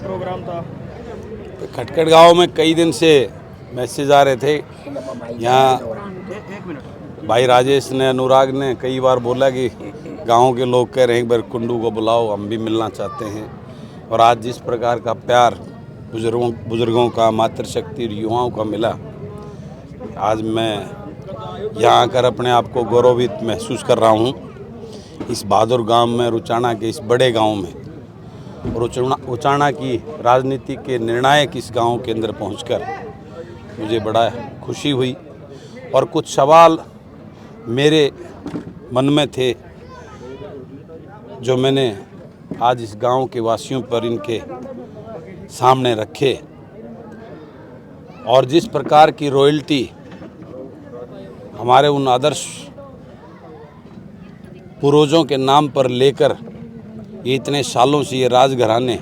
Programme था? खटखट गांव में कई दिन से मैसेज आ रहे थे। यहाँ भाई राजेश ने, अनुराग ने कई बार बोला कि गांव के लोग कह रहे हैं एक बार कुंडू को बुलाओ, हम भी मिलना चाहते हैं। और आज जिस प्रकार का प्यार बुजुर्गों का, मातृशक्ति और युवाओं का मिला, आज मैं यहाँ आकर अपने आप को गौरवित महसूस कर रहा हूँ। इस बहादुर गांव में, रुचाना के इस बड़े गांव में, और रुचाना की राजनीति के निर्णायक इस गांव के अंदर पहुंचकर मुझे बड़ा खुशी हुई। और कुछ सवाल मेरे मन में थे जो मैंने आज इस गांव के वासियों पर इनके सामने रखे। और जिस प्रकार की रॉयल्टी हमारे उन आदर्श पूर्वजों के नाम पर लेकर ये इतने सालों से ये राजघराने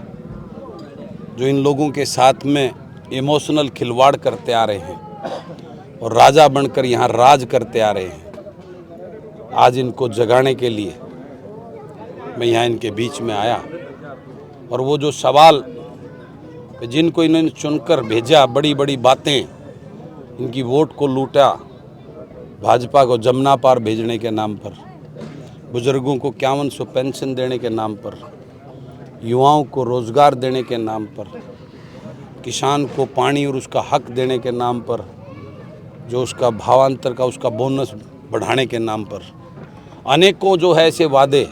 जो इन लोगों के साथ में इमोशनल खिलवाड़ करते आ रहे हैं और राजा बनकर यहाँ राज करते आ रहे हैं, आज इनको जगाने के लिए मैं यहाँ इनके बीच में आया। और वो जो सवाल जिनको इन्होंने चुनकर भेजा, बड़ी बड़ी बातें, इनकी वोट को लूटा भाजपा को जमुना पार भेजने के नाम पर, बुजुर्गों को 5100 पेंशन देने के नाम पर, युवाओं को रोज़गार देने के नाम पर, किसान को पानी और उसका हक देने के नाम पर, जो उसका भावांतर का उसका बोनस बढ़ाने के नाम पर, अनेकों जो है ऐसे वादे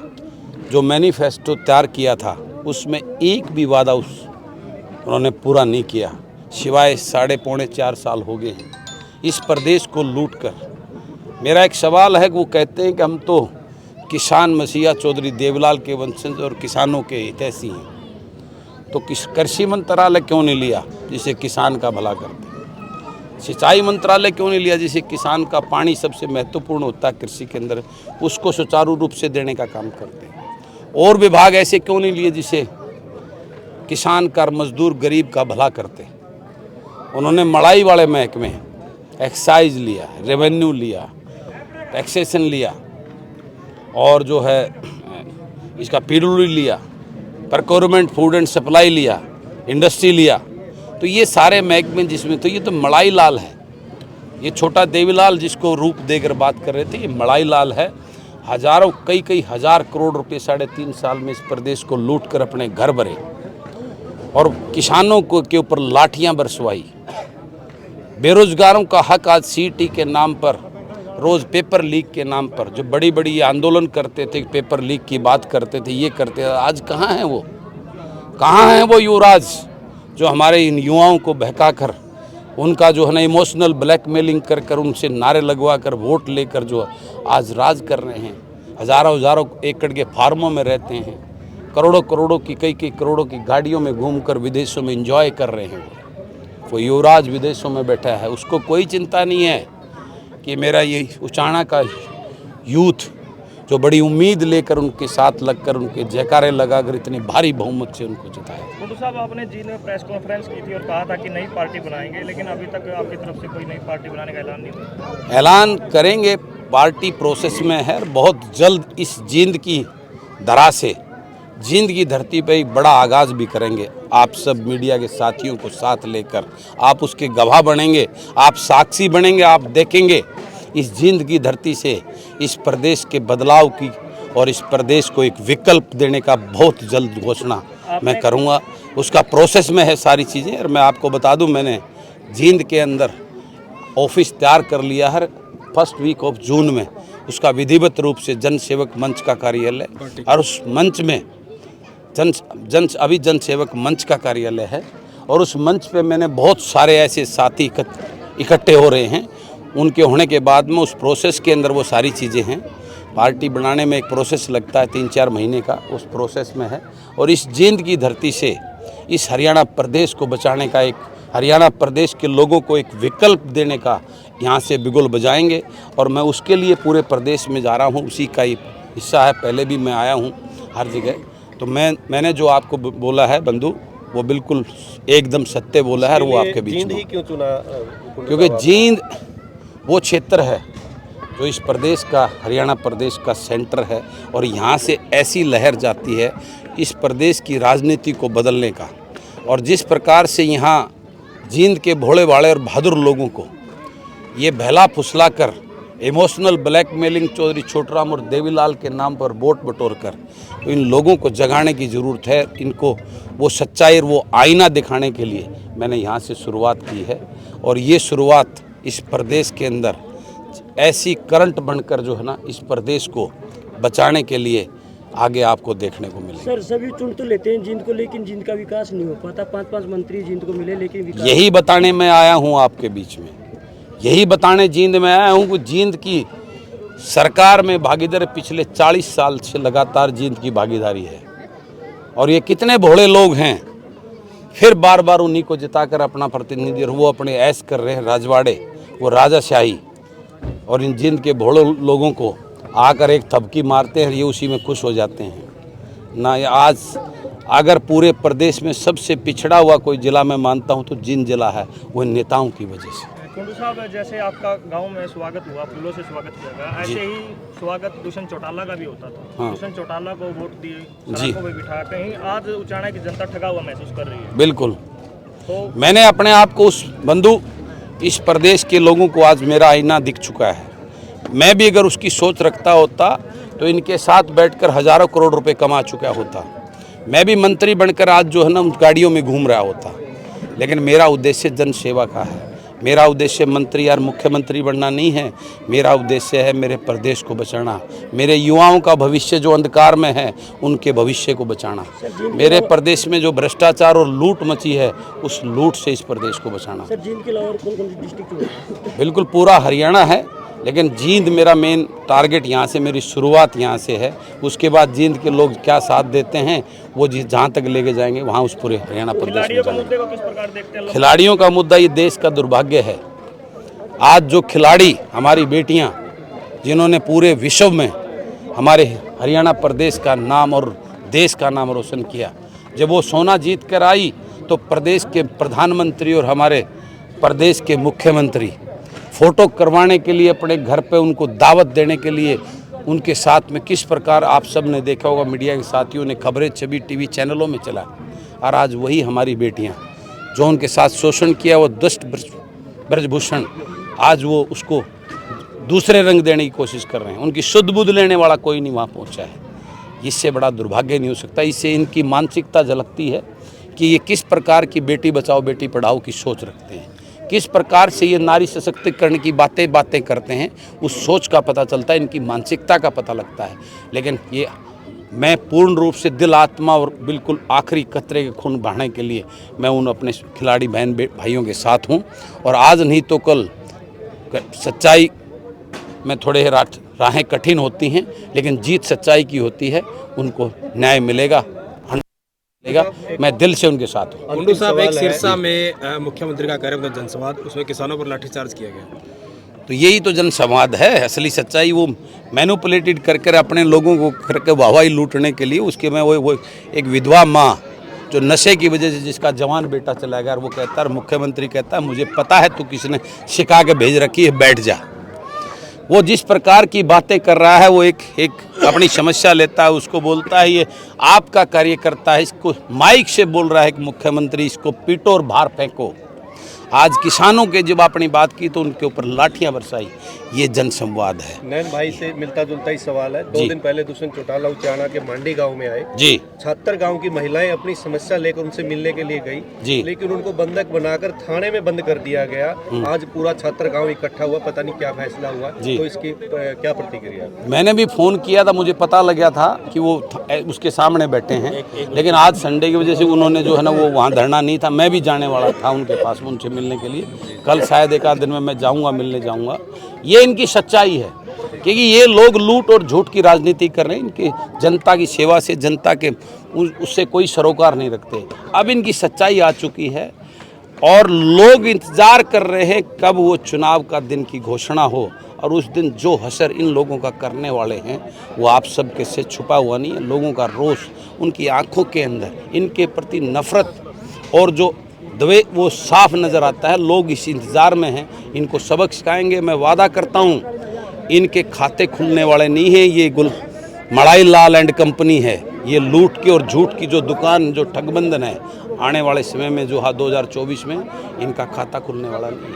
जो मैनिफेस्टो तैयार किया था, उसमें एक भी वादा उन्होंने पूरा नहीं किया। सिवाय 3.25 साल हो गए हैं इस प्रदेश को लूटकर। मेरा एक सवाल है कि वो कहते हैं कि हम तो किसान मसीहा चौधरी देवलाल के वंशज और किसानों के हितैषी हैं, तो कृषि मंत्रालय क्यों नहीं लिया जिसे किसान का भला करते? सिंचाई मंत्रालय क्यों नहीं लिया जिसे किसान का पानी सबसे महत्वपूर्ण होता है कृषि के अंदर, उसको सुचारू रूप से देने का काम करते हैं? और विभाग ऐसे क्यों नहीं लिए जिसे किसान का, मजदूर, गरीब का भला करते? उन्होंने मड़ाई वाले महकमे, एक्साइज लिया, रेवेन्यू लिया, टैक्सेशन लिया, और जो है इसका पीडब्ल्यूडी लिया, प्रोक्योरमेंट, फूड एंड सप्लाई लिया, इंडस्ट्री लिया। तो ये सारे महकमे जिसमें, तो ये तो मड़ाई लाल है। ये छोटा देवीलाल जिसको रूप देकर बात कर रहे थे, ये मड़ाई लाल है। हजारों, कई हजार करोड़ रुपए 3.5 साल में इस प्रदेश को लूट कर अपने घर भरे और किसानों को के ऊपर लाठियां बरसवाई। बेरोजगारों का हक आज सीटी के नाम पर, रोज़ पेपर लीक के नाम पर, जो बड़ी बड़ी आंदोलन करते थे, पेपर लीक की बात करते थे, ये करते थे, आज कहाँ हैं वो? कहाँ हैं वो युवराज जो हमारे इन युवाओं को बहकाकर, उनका जो है ना इमोशनल ब्लैकमेलिंग कर कर, उनसे नारे लगवा कर वोट लेकर जो आज राज कर रहे हैं? हज़ारों एकड़ के फार्मों में रहते हैं, करोड़ों की, कई करोड़ों की गाड़ियों में घूमकर विदेशों में एंजॉय कर रहे हैं। वो युवराज विदेशों में बैठा है, उसको कोई चिंता नहीं है कि मेरा ये रुचाना का यूथ जो बड़ी उम्मीद लेकर उनके साथ लगकर, उनके जयकारे लगाकर इतनी भारी बहुमत से उनको जिताया। कुंडू साहब, आपने जींद में प्रेस कॉन्फ्रेंस की थी और कहा था कि नई पार्टी बनाएंगे, लेकिन अभी तक आपकी तरफ से कोई नई पार्टी बनाने का ऐलान नहीं हुआ। ऐलान करेंगे, पार्टी प्रोसेस में है। बहुत जल्द इस जींद की धरा से, जींद की धरती पर एक बड़ा आगाज़ भी करेंगे। आप सब मीडिया के साथियों को साथ लेकर आप उसके गवाह बनेंगे, आप साक्षी बनेंगे, आप देखेंगे इस जींद की धरती से इस प्रदेश के बदलाव की और इस प्रदेश को एक विकल्प देने का बहुत जल्द घोषणा मैं करूंगा। उसका प्रोसेस में है सारी चीज़ें। और मैं आपको बता दूं, मैंने जींद के अंदर ऑफिस तैयार कर लिया है। फर्स्ट वीक ऑफ जून में उसका विधिवत रूप से जन सेवक मंच का कार्यालय, और उस मंच में अभी जन सेवक मंच का कार्यालय है, और उस मंच पे मैंने बहुत सारे ऐसे साथी इकट्ठे हो रहे हैं। उनके होने के बाद में उस प्रोसेस के अंदर वो सारी चीज़ें हैं। पार्टी बनाने में एक प्रोसेस लगता है 3-4 महीने का, उस प्रोसेस में है। और इस जींद की धरती से इस हरियाणा प्रदेश को बचाने का, एक हरियाणा प्रदेश के लोगों को एक विकल्प देने का यहाँ से बिगुल बजाएंगे। और मैं उसके लिए पूरे प्रदेश में जा रहा हूँ, उसी का ही हिस्सा है। पहले भी मैं आया हूँ हर जगह। तो मैंने जो आपको बोला है बंधु, वो बिल्कुल एकदम सत्य बोला है। और वो आपके बीच में क्यों चुना? क्योंकि जींद वो क्षेत्र है जो इस प्रदेश का, हरियाणा प्रदेश का सेंटर है, और यहाँ से ऐसी लहर जाती है इस प्रदेश की राजनीति को बदलने का। और जिस प्रकार से यहाँ जींद के भोले भाले और बहादुर लोगों को ये बहला फुसला कर इमोशनल ब्लैकमेलिंग चौधरी छोटूराम और देवीलाल के नाम पर वोट बटोर कर तो इन लोगों को जगाने की ज़रूरत है। इनको वो सच्चाई और वो आईना दिखाने के लिए मैंने यहाँ से शुरुआत की है और ये शुरुआत इस प्रदेश के अंदर ऐसी करंट बनकर जो है ना इस प्रदेश को बचाने के लिए आगे आपको देखने को मिले। सर सभी चुन तो लेते हैं जींद को, लेकिन जींद का विकास नहीं हो पाता। 5-5 मंत्री जींद को मिले लेकिन विकास यही बताने में आया हूँ आपके बीच में, यही बताने जींद में आया हूँ कि जींद की सरकार में भागीदारी पिछले 40 साल से लगातार जींद की भागीदारी है और ये कितने भोले लोग हैं फिर बार बार उन्हीं को जिताकर अपना प्रतिनिधि वो अपने ऐश कर रहे हैं राजवाड़े, वो राजाशाही, और इन जींद के भोले लोगों को आकर एक थपकी मारते हैं, ये उसी में खुश हो जाते हैं ना। आज अगर पूरे प्रदेश में सबसे पिछड़ा हुआ कोई जिला मैं मानता हूं तो जींद जिला है, वो नेताओं की वजह से। कुंडू साहब, जैसे आपका गांव में स्वागत हुआ, फूलों से स्वागत किया गया, ऐसे ही स्वागत दुष्यंत चौटाला का भी होता था। हाँ। दुष्यंत चौटाला को वोट दिए, सड़कों पे बिठाया, कहीं आज उचाना की जनता ठगा हुआ महसूस कर रही है। बिल्कुल, तो मैंने अपने आप को उस बंधु इस प्रदेश के लोगों को आज मेरा आईना दिख चुका है। मैं भी अगर उसकी सोच रखता होता तो इनके साथ बैठकर हज़ारों करोड़ रुपए कमा चुका होता। मैं भी मंत्री बनकर आज जो है ना गाड़ियों में घूम रहा होता, लेकिन मेरा उद्देश्य जन सेवा का है। मेरा उद्देश्य मंत्री या मुख्यमंत्री बनना नहीं है, मेरा उद्देश्य है मेरे प्रदेश को बचाना, मेरे युवाओं का भविष्य जो अंधकार में है उनके भविष्य को बचाना, मेरे प्रदेश में जो भ्रष्टाचार और लूट मची है उस लूट से इस प्रदेश को बचाना। सर जींद के अलावा और कौन-कौन सी डिस्ट्रिक्ट? बिल्कुल पूरा हरियाणा है, लेकिन जींद मेरा मेन टारगेट यहाँ से, मेरी शुरुआत यहाँ से है। उसके बाद जींद के लोग क्या साथ देते हैं वो जहाँ तक लेके जाएंगे वहाँ उस पूरे हरियाणा प्रदेश में खिलाड़ियों का जाएंगे। मुद्दे को किस प्रकार देखते हैं लोग? खिलाड़ियों का मुद्दा ये देश का दुर्भाग्य है। आज जो खिलाड़ी हमारी बेटियां जिन्होंने पूरे विश्व में हमारे हरियाणा प्रदेश का नाम और देश का नाम रोशन किया, जब वो सोना जीत कर आई तो प्रदेश के प्रधानमंत्री और हमारे प्रदेश के मुख्यमंत्री फ़ोटो करवाने के लिए अपने घर पे उनको दावत देने के लिए उनके साथ में किस प्रकार आप सब ने देखा होगा, मीडिया के साथियों ने खबरें छवि टीवी चैनलों में चला। और आज वही हमारी बेटियां जो उनके साथ शोषण किया, वो दुष्ट ब्रजभूषण आज वो उसको दूसरे रंग देने की कोशिश कर रहे हैं। उनकी शुद्ध बुद्ध लेने वाला कोई नहीं वहाँ पहुँचा है। इससे बड़ा दुर्भाग्य नहीं हो सकता। इससे इनकी मानसिकता झलकती है कि ये किस प्रकार की बेटी बचाओ बेटी पढ़ाओ की सोच रखते हैं, किस प्रकार से ये नारी सशक्तिकरण की बातें करते हैं। उस सोच का पता चलता है, इनकी मानसिकता का पता लगता है। लेकिन ये मैं पूर्ण रूप से दिल आत्मा और बिल्कुल आखिरी कतरे के खून बहाने के लिए मैं उन अपने खिलाड़ी बहन भाइयों के साथ हूँ। और आज नहीं तो कल सच्चाई में थोड़े राहें कठिन होती हैं, लेकिन जीत सच्चाई की होती है। उनको न्याय मिलेगा। मैं दिल से उनके साथ हूँ। कुंडू साहब, एक सिरसा में मुख्यममंत्री का कार्यक्रम जनसंवाद, उसमें किसानों पर लाठीचार्ज किया गया। तो यही तो जनसंवाद है, असली सच्चाई। वो मैनिपुलेटेड करके अपने लोगों को करके वाहवाही लूटने के लिए उसके में वो एक विधवा माँ जो नशे की वजह से जिसका जवान बेटा चला गया, वो कहता है, मुख्यमंत्री कहता है मुझे पता है तू किसने सिखा के भेज रखी है, बैठ जा। वो जिस प्रकार की बातें कर रहा है, वो एक अपनी समस्या लेता है, उसको बोलता है ये आपका कार्यकर्ता है, इसको माइक से बोल रहा है कि मुख्यमंत्री इसको पीटो और बाहर फेंको। आज किसानों के जब अपनी बात की तो उनके ऊपर लाठियां बरसाई। ये जनसंवाद है। नैन भाई से मिलता जुलता ही सवाल है। 2 दिन पहले दुष्यंत चौटाला उचाना के मांडी गांव में आए जी। 76 गांव की महिलाएं अपनी समस्या लेकर उनसे मिलने के लिए गई जी, लेकिन उनको बंधक बनाकर थाने में बंद कर दिया गया। आज पूरा 76 गांव इकट्ठा हुआ, पता नहीं क्या फैसला हुआ, तो इसकी क्या प्रतिक्रिया? मैंने भी फ़ोन किया था, मुझे पता लग गया था कि वो उसके सामने बैठे हैं, लेकिन आज संडे की वजह से उन्होंने जो है ना वो वहाँ धरना नहीं था। मैं भी जाने वाला था उनके पास उनसे मिलने के लिए। कल शायद एक आध दिन में मैं जाऊँगा, मिलने जाऊँगा। ये इनकी सच्चाई है, क्योंकि ये लोग लूट और झूठ की राजनीति कर रहे हैं। इनके जनता की सेवा से, जनता के उससे कोई सरोकार नहीं रखते। अब इनकी सच्चाई आ चुकी है और लोग इंतज़ार कर रहे हैं कब वो चुनाव का दिन की घोषणा हो, और उस दिन जो हशर इन लोगों का करने वाले हैं वो आप सबके से छुपा हुआ नहीं है। लोगों का रोष, उनकी आंखों के अंदर इनके प्रति नफरत और जो दवे वो साफ नज़र आता है। लोग इस इंतज़ार में हैं, इनको सबक सिखाएंगे। मैं वादा करता हूँ इनके खाते खुलने वाले नहीं हैं। ये मड़ाई लाल एंड कंपनी है, ये लूट के और झूठ की जो दुकान, जो ठगबंधन है, आने वाले समय में जो 2024 में इनका खाता खुलने वाला नहीं है।